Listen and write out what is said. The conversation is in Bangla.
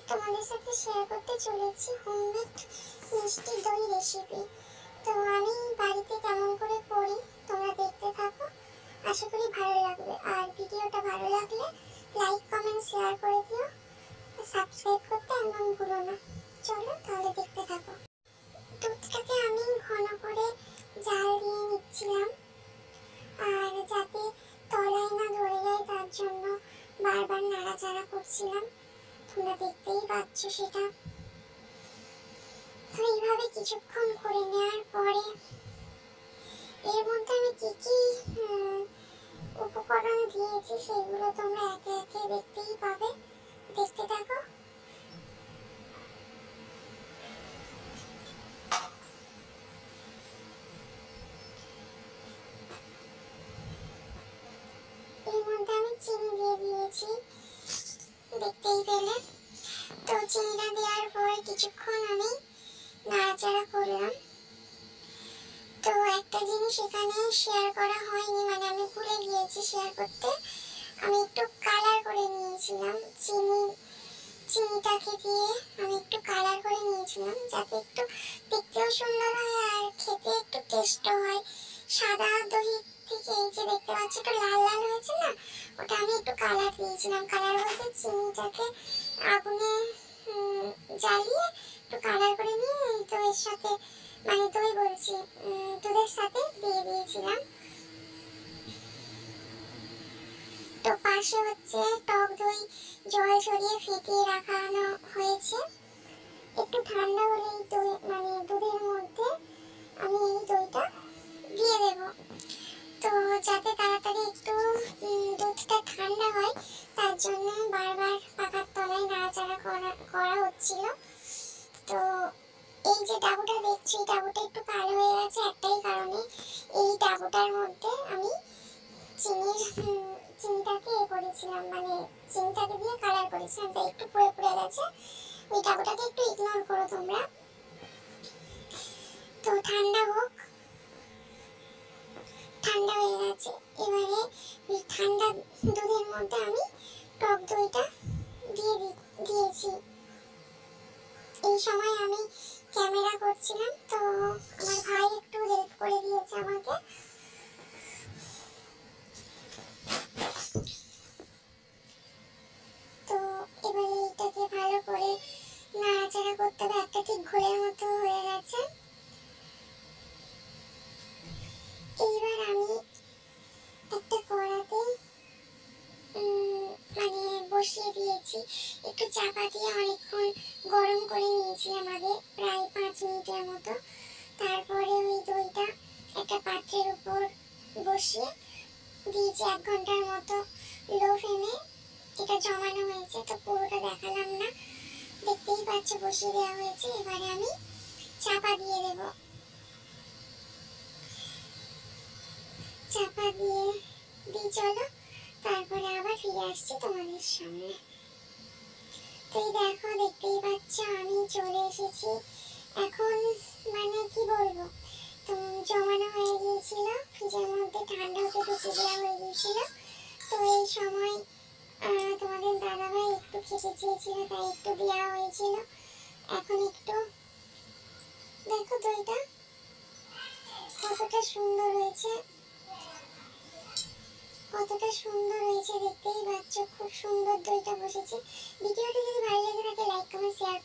তোমাদের সাথে শেয়ার করতে চলেছি হোমমেড মিষ্টি দই রেসিপি। তো আমি বাড়িতে কেমন করে করি তোমরা দেখতে থাকো, আশা করি ভালো লাগবে। আর ভিডিওটা ভালো লাগলে লাইক কমেন্ট শেয়ার করে দিও, সাবস্ক্রাইব করতে একদম ভুলো না। চলো তাহলে দেখতে থাকো। দুধটাকে আমি ঘন করে জাল দিয়ে নিচ্ছিলাম, আর যাতে তলায় না ধরে যায় তার জন্য বারবার নাড়াচাড়া করছিলাম। তোমরা দেখতেই পাচ্ছ সেটা। তো এইভাবে কিছুক্ষণ করে নেওয়ার পরে এর মধ্যে আমি কি কি উপকরণ দিয়েছি সেগুলো তোমরা একে একে দেখতেই পাবে, দেখতে থাকো। এর মধ্যে আমি চিনি দিয়ে দিয়েছি, দেখতেই পেলে। তো চিনিটা দেওয়ার পর কিছুক্ষণ আমি নাড়াচাড়া করলাম। তো একটা জিনিস এখানে শেয়ার করা হয়নি, মানে আমি ভুলে গিয়েছি শেয়ার করতে। আমি একটু কালার করে নিয়েছিলাম, চিনিটাকে দিয়ে আমি একটু কালার করে নিয়েছিলাম, যাতে একটু দেখতেও সুন্দর হয় আর খেতে একটু টেস্টও হয়। সাদা দই থেকে এই যে দেখতে পাচ্ছি একটু লাল লাল হয়েছে না, ওটা আমি একটু কালার দিয়েছিলাম। কালার বলতে চিনিটাকে আগুনে জ্বালিয়ে একটু কালার করে নিয়ে দইয়ের সাথে, মানে দই বলছি দুধের সাথে দিয়ে দিয়েছিলাম। তো পাশে হচ্ছে টক দই জল ছড়িয়ে ফেটিয়ে রাখানো হয়েছে। একটু ঠান্ডা হলেই দই, মানে দুধের মধ্যে আমি এই দইটা দিয়ে দেব। তো যাতে তাড়াতাড়ি একটু দুধটা ঠান্ডা হয় তার জন্য বারবার পাখার তলায় নাড়াচাড়া করা হচ্ছিল। তো এই যে ডাবুটা দেখছি, এই ডাবুটা একটু কালো হয়ে গেছে একটাই কারণে। এই ডাবুটার মধ্যে আমি চিনিটাকে করেছিলাম, মানে চিনিটাকে দিয়ে কালার করেছিলাম, তাই একটু পুড়ে পুড়ে গেছে। ওই ডাবুটাকে একটু ইগনোর করো তোমরা। তো ঠান্ডা হোক, ঠান্ডা হয়ে গেছে। এবারে ওই ঠান্ডা দুধের মধ্যে আমি টক দইটা দিয়েছি। এই সময় আমি ক্যামেরা করছিলাম, তো আমার ভাই একটু হেল্প করে দিয়েছে আমাকে। তো এবারে এটাকে ভালো করে নাড়াচাড়া করতে হবে, একটা ঠিক ঘোলের মতো হয়ে গেছে। এইবার আমি একটা কড়াতে মানে বসিয়ে দিয়েছি, একটু চাপা দিয়ে অনেকক্ষণ গরম করে নিয়েছিলাম আগে, প্রায় 5 মিনিটের মতো। তারপরে ওই দইটা একটা পাত্রের উপর বসিয়ে দিয়েছি 1 ঘন্টার মতো লো ফ্লেমে। এটা জমানো হয়েছে, তো পুরোটা দেখালাম না, দেখতেই পাচ্ছ বসিয়ে দেওয়া হয়েছে। এবারে আমি চাপা দিয়ে দেব, চাপা দিয়ে চলো, তারপরে আবার ফিরে আসছি তোমাদের সামনে। তো এই দেখো, দেখতেই পাচ্ছ আমি চলে এসেছি এখন। মানে কি বলবো, তো জমানো হয়ে গিয়েছিল ফ্রিজের মধ্যে, ঠান্ডা হতে ঢুকে দেওয়া হয়ে গিয়েছিল। তো এই সময় তোমাদের দাদাভাই একটু খেতে চেয়েছিল, তাই একটু দেওয়া হয়েছিল। এখন একটু দেখো দইটা কতটা সুন্দর হয়েছে, কতটা সুন্দর হয়েছে দেখতেই পাচ্ছ। খুব সুন্দর দইটা বসেছে। ভিডিওটি যদি ভালো লেগে থাকে লাইক কমেন্ট শেয়ার করো।